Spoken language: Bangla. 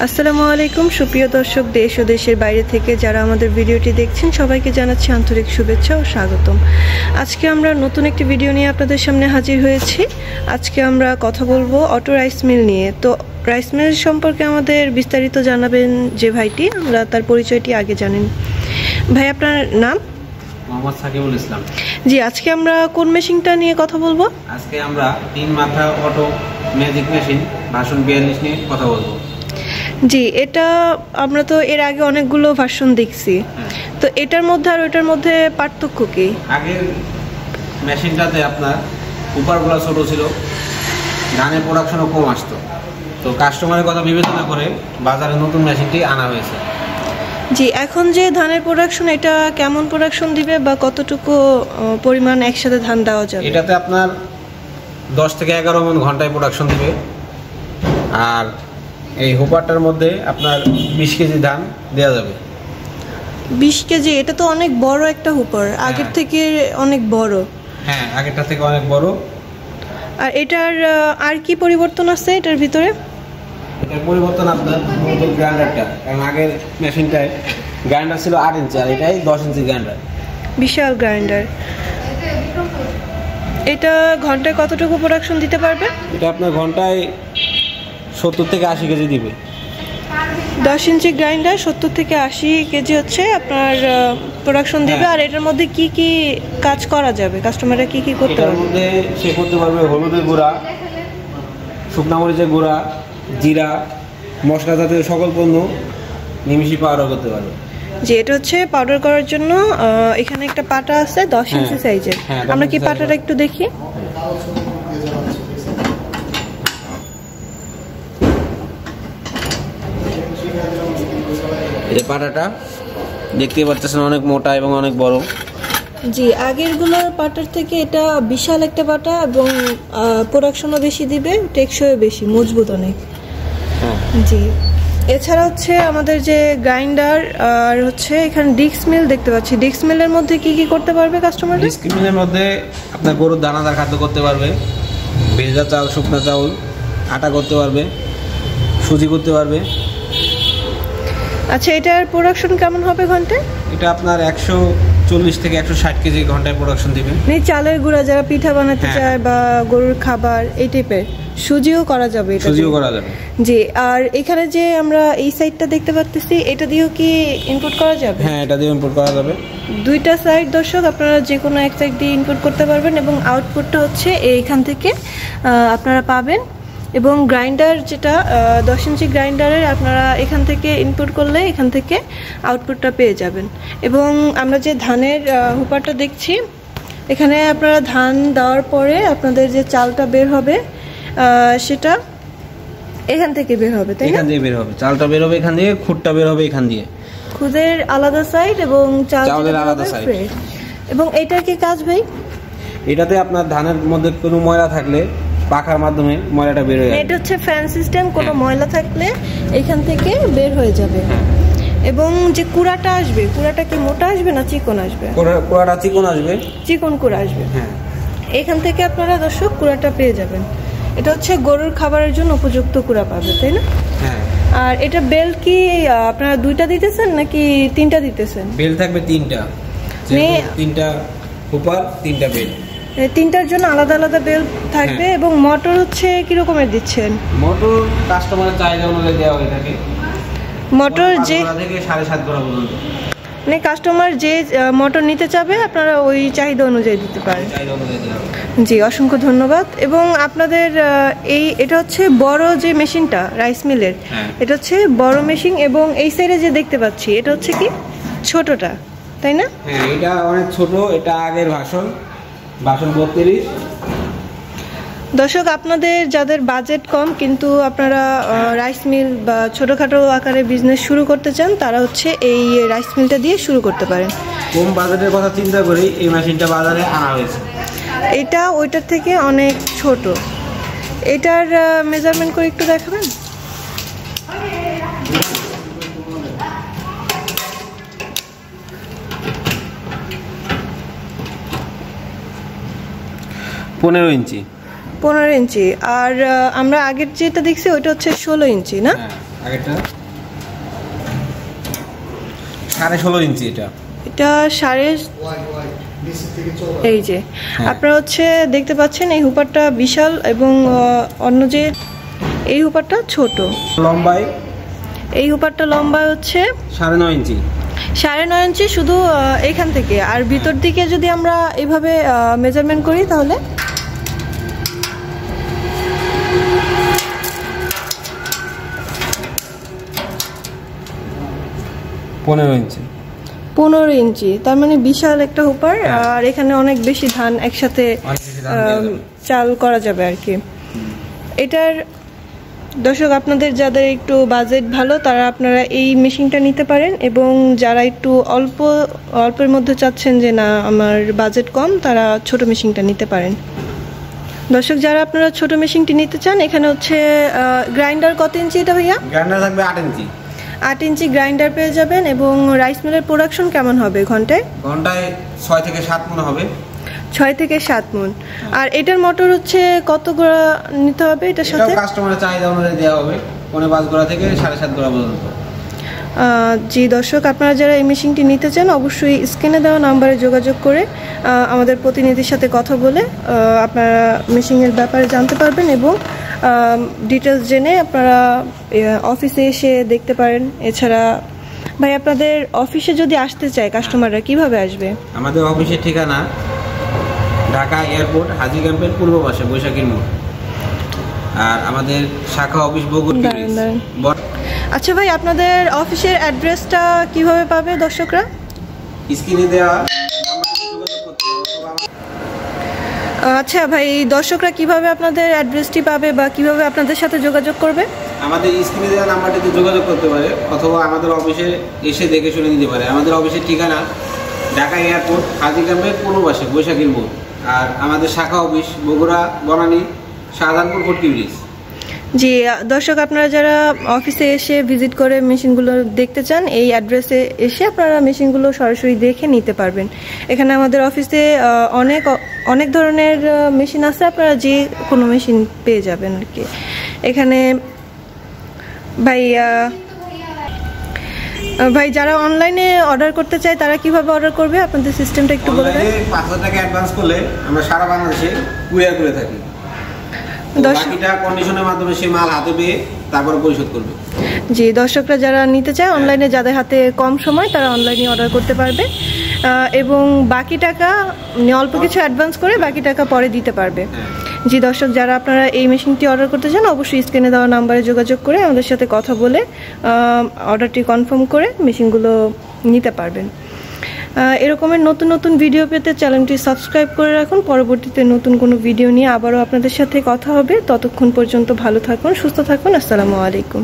আসসালামু আলাইকুম সুপ্রিয় দর্শক, দেশ ও দেশের বাইরে থেকে যারা আমাদের ভিডিওটি দেখছেন সবাইকে জানাচ্ছি আন্তরিক শুভেচ্ছা ও স্বাগতম। আজকে আমরা নতুন একটি ভিডিও নিয়ে আপনাদের সামনে হাজির হয়েছি। আজকে আমরা কথা বলবো অটো রাইস মিল নিয়ে। তো রাইস মিল সম্পর্কে আমাদের বিস্তারিত জানাবেন যে ভাইটি, আমরা তার পরিচয়টি আগে জানেন। ভাই, আপনার নাম? মোহাম্মদ সাকিবুল ইসলাম। জি, আজকে আমরা কোন মেশিনটা নিয়ে কথা বলবো? আজকে আমরা 3 মাথা অটো ম্যাজিক মেশিন ভার্সন 42 নিয়ে কথা বলবো। জি, এটা আমরা তো এর আগে অনেকগুলো ভার্সন দেখছি, তো এটার মধ্যে আর ওটার মধ্যে পার্থক্য কি? আগের মেশিনটাতে আপনার উপরগুলো ছোট ছিল, ধানের প্রোডাকশনও কম আসতো, তো কাস্টমারের কথা বিবেচনা করে বাজারে নতুন মেশিনটি আনা হয়েছে। জি, এখন যে ধানের প্রোডাকশন, এটা কেমন প্রোডাকশন দিবে বা কতটুকু পরিমাণ একসাথে ধান দেওয়া যাবে? এটাতে আপনার 10 থেকে 11 মণ ঘন্টায় প্রোডাকশন দিবে। আর এই হুপারটার মধ্যে আপনার 20 কেজি ধান দেওয়া যাবে। 20 কেজি? এটা তো অনেক বড় একটা হুপার, আগের থেকে অনেক বড়। হ্যাঁ, আগেরটা থেকে অনেক বড়। আর এটার আর কি পরিবর্তন আছে এটার ভিতরে? এটার পরিবর্তন আপনার নতুন গ্রাইন্ডারটা, কারণ আগের মেশিনটায় গ্রাইন্ডার ছিল 8 ইঞ্চি, আর এটাই 10 ইঞ্চি গ্রাইন্ডার। বিশাল গ্রাইন্ডার। এটা ঘন্টায় কতটুকু প্রোডাকশন দিতে পারবে? এটা আপনার ঘন্টায় 70 থেকে 80 কেজি দিবে। 10 ইঞ্চি গ্রাইন্ডার 70 থেকে 80 কেজি হচ্ছে আপনার প্রোডাকশন দিবে। আর এটার মধ্যে কি কি কাজ করা যাবে, কাস্টমাররা কি কি করতে পারবে? এটার মধ্যে সে করতে পারবে হলুদের গুঁড়া, শুকনা মরিচের গুঁড়া, জিরা, মশলা জাতীয় সকল পণ্য নিমিষে পাউডার করতে পারবে। যে এটা হচ্ছে পাউডার করার জন্য এখানে একটা পাটা আছে 10 ইঞ্চি সাইজের। আমরা কি পাটাটা একটু দেখি? এই পাটাটা দেখতে পাচ্ছেন অনেক মোটা এবং অনেক বড়। জি, আগেরগুলোর পাটার থেকে এটা বিশাল একটা পাটা এবং প্রোডাকশনও বেশি দিবে, টেকসইও বেশি, মজবুত অনেক। জি, এছাড়া হচ্ছে আমাদের যে গ্রাইন্ডার আর হচ্ছে এখানে ডিক্স মিল দেখতে পাচ্ছি। ডিক্স মিলের মধ্যে কি কি করতে পারবে কাস্টমার? ডিক্স মিলের মধ্যে আপনার গরুর দানাদার খাদ্য করতে পারবে, ভেজা চাল, শুকনা চাউল, আটা করতে পারবে, সুজি করতে পারবে। আচ্ছা, এটার প্রোডাকশন কেমন হবে ঘন্টায়? এটা আপনার 140 থেকে 160 কেজি ঘন্টায় প্রোডাকশন দিবে। চালের গুঁড়া যারা পিঠা বানাতে চায় বা গরুর খাবার এই টাইপের, সুজিও করা যাবে। এটা সুজিও করা যাবে। জি, আর এখানে যে আমরা এই সাইডটা দেখতে পাচ্ছি, এটা দিয়েও কি ইনপুট করা যাবে? হ্যাঁ, এটা দিয়ে ইনপুট করা যাবে। দুইটা সাইড দর্শক, আপনারা যে কোনো এক সাইড দিয়ে ইনপুট করতে পারবেন এবং আউটপুটটা হচ্ছে এইখান থেকে আপনারা পাবেন। এবং গ্রাইন্ডার যেটা 10 ইঞ্চি গ্রাইন্ডারের, আপনারা এখান থেকে ইনপুট করলে এখান থেকে আউটপুটটা পেয়ে যাবেন। এবং আমরা যে ধানের হুপারটা দেখছি, এখানে আপনারা ধান দেওয়ার পরে আপনাদের যে চালটা বের হবে সেটা এখান থেকে বের হবে, তাই না? এখান থেকে বের হবে, চালটা বের হবে এখান দিয়ে, খুদটা বের হবে এখান দিয়ে। খুদের আলাদা সাইড এবং চালের আলাদা সাইড। এবং এইটার কি কাজ ভাই? এটাতে আপনার ধানের মধ্যে কোনো ময়লা থাকলে পাখার মাধ্যমে ময়লাটা বের হয়ে যাবে। এটা হচ্ছে ফ্যান সিস্টেম, কোনো ময়লা থাকলে এখান থেকে বের হয়ে যাবে। এবং যে কুড়াটা আসবে, কুড়াটা কি মোটা আসবে না চিকন আসবে? কুড়াটা চিকন আসবে। চিকন কুড়া আসবে। হ্যাঁ, এখান থেকে আপনারা দর্শক কুড়াটা পেয়ে যাবেন। এটা হচ্ছে গরুর খাবারের জন্য উপযুক্ত কুড়া পাবে, তাই না? হ্যাঁ। আর এটা বেল কি আপনারা 2টা দিতেছেন নাকি 3টা দিতেছেন? বেল থাকবে 3টা, 3টা হুপার, 3টা বেল। 3টার জন্য আলাদা আলাদা বেল থাকবে। এবং মোটর হচ্ছে কি রকমের দিচ্ছেন? মোটর কাস্টমারের চাহিদা অনুযায়ী দেওয়া হয়ে থাকে। মোটর যে থেকে 7.5 গড়া পর্যন্ত, মানে কাস্টমার যে মোটর নিতে চাবে আপনারা ওই চাহিদা অনুযায়ী দিতে পারেন। জি, অসংখ্য ধন্যবাদ। এবং আপনাদের এটা হচ্ছে বড় যে মেশিনটা রাইস মিলের, এটা হচ্ছে বড় মেশিন। এবং এই সাইডে যে দেখতে পাচ্ছি এটা হচ্ছে কি ছোটটা, তাই না? হ্যাঁ, এটা অনেক ছোট, এটা আগের ভার্সন 32। দর্শক, আপনাদের যাদের বাজেট কম কিন্তু আপনারা রাইস মিল বা ছোটোখাটো আকারে বিজনেস শুরু করতে চান, তারা হচ্ছে এই রাইস মিলটা দিয়ে শুরু করতে পারেন। কম বাজেটের কথা চিন্তা করেই এই মেশিনটা বাজারে আনা হয়েছে। এটা ওইটার থেকে অনেক ছোট। এটার মেজারমেন্ট করে একটু দেখাবেন? পনেরো ইঞ্চি। 15 ইঞ্চি। আর আমরা আগের যেটা দেখছি ওইটা হচ্ছে 16 ইঞ্চি না? আগেরটা 16.5 ইঞ্চি। এটা এই যে আপনারা হচ্ছে দেখতে পাচ্ছেন এই হুপারটা বিশাল এবং অন্য যে এই হুপারটা ছোট। লম্বায় এই হুপারটা লম্বা হচ্ছে 9.5 ইঞ্চি। 9.5 ইঞ্চি শুধু এখান থেকে। আর ভিতর দিকে যদি আমরা এইভাবে মেজারমেন্ট করি তাহলে 15 ইঞ্চি। 15 ইঞ্চি, তার মানে বিশাল একটা হুপার। আর এখানে অনেক বেশি ধান একসাথে চাল করা যাবে আর কি। এটার দর্শক আপনাদের যাদের একটু বাজেট ভালো তারা আপনারা এই মেশিনটা নিতে পারেন, এবং যারা একটু অল্পের মধ্যে চাচ্ছেন যে না আমার বাজেট কম তারা ছোট মেশিনটা নিতে পারেন। দর্শক যারা আপনারা ছোট মেশিনটি নিতে চান, এখানে হচ্ছে গ্রাইন্ডার কত ইঞ্চি এটা ভাইয়া? গ্রাইন্ডার থাকবে 8 ইঞ্চি। 8 ইঞ্চি গ্রাইন্ডার পেয়ে যাবেন। এবং রাইস মিলের প্রোডাকশন কেমন হবে ঘন্টায়? 6 থেকে 7 মণ হবে। 6 থেকে 7 মণ। আর এটার মোটর হচ্ছে কত গোড়া নিতে হবে এটার সাথে? এটাও কাস্টমারের চাহিদা অনুযায়ী দেওয়া হবে, 5.5 গোড়া থেকে 7.5 গোড়া পর্যন্ত। জি দর্শক আপনারা যারা এই মেশিনটি নিতে চান অবশ্যই স্ক্রিনে দেওয়া নাম্বারে যোগাযোগ করে আমাদের প্রতিনিধির সাথে কথা বলে আপনারা মেশিনের ব্যাপারে জানতে পারবেন, এবং ডিটেলস জেনে আপনারা অফিসে এসে দেখতে পারেন। এছাড়া ভাই আপনাদের অফিসে যদি আসতে চায় কাস্টমাররা কিভাবে আসবে? আমাদের অফিসের ঠিকানা ঢাকা এয়ারপোর্ট হাজী ক্যাম্পের পূর্ব পাশে বৈশাখীর মোড়। আর আমাদের শাখা অফিস বগুড়া। আচ্ছা ভাই আপনাদের অফিসের অ্যাড্রেসটা কিভাবে পাবে দর্শকরা? স্ক্রিনে দেওয়া। আচ্ছা ভাই দর্শকরা কিভাবে আপনাদের অ্যাড্রেসটি পাবে বা কিভাবে আপনাদের সাথে যোগাযোগ করবে? আমাদের স্ক্রিনে দেওয়া নাম্বারটিতে যোগাযোগ করতে পারে, অথবা আমাদের অফিসে এসে দেখে শুনে নিতে পারে। আমাদের অফিসের ঠিকানা ঢাকা এয়ারপোর্ট হাজী ক্যাম্পের পূর্ব পাশে বৈশাখীর মোড়। আর আমাদের শাখা অফিস বগুড়া বনানী শাহজাহানপুর ফটকি ব্রিজ। জি দর্শক আপনারা যারা অফিসে এসে ভিজিট করে মেশিনগুলো দেখতে চান এই অ্যাড্রেসে এসে আপনারা মেশিনগুলো সরাসরি দেখে নিতে পারবেন। এখানে আমাদের অফিসে অনেক ধরনের মেশিন আছে, আপনারা যে কোনো মেশিন পেয়ে যাবেন আর কি। এখানে ভাই যারা অনলাইনে অর্ডার করতে চায় তারা কিভাবে অর্ডার করবে আপনাদের সিস্টেমটা একটু বলে দেন। 500 টাকা অ্যাডভান্স করলে আমরা সারা বাংলাদেশে কুরিয়ার করে থাকি। বাকিটা কন্ডিশনের মাধ্যমে সেই মাল হাতে পেয়ে তারপর পরিশোধ করবে। জি দর্শকরা যারা নিতে চায় অনলাইনে, যাদের হাতে কম সময় তারা অনলাইনে অর্ডার করতে পারবে, এবং বাকি টাকা অল্প কিছু অ্যাডভান্স করে বাকি টাকা পরে দিতে পারবে। জি দর্শক যারা আপনারা এই মেশিনটি অর্ডার করতে চান অবশ্যই স্ক্রিনে দেওয়া নাম্বারে যোগাযোগ করে আমাদের সাথে কথা বলে অর্ডারটি কনফার্ম করে মেশিনগুলো নিতে পারবেন। এরকমের নতুন নতুন ভিডিও পেতে চ্যানেলটি সাবস্ক্রাইব করে রাখুন। পরবর্তীতে নতুন কোনো ভিডিও নিয়ে আবারও আপনাদের সাথে কথা হবে। ততক্ষণ পর্যন্ত ভালো থাকুন, সুস্থ থাকুন। আসসালামু আলাইকুম।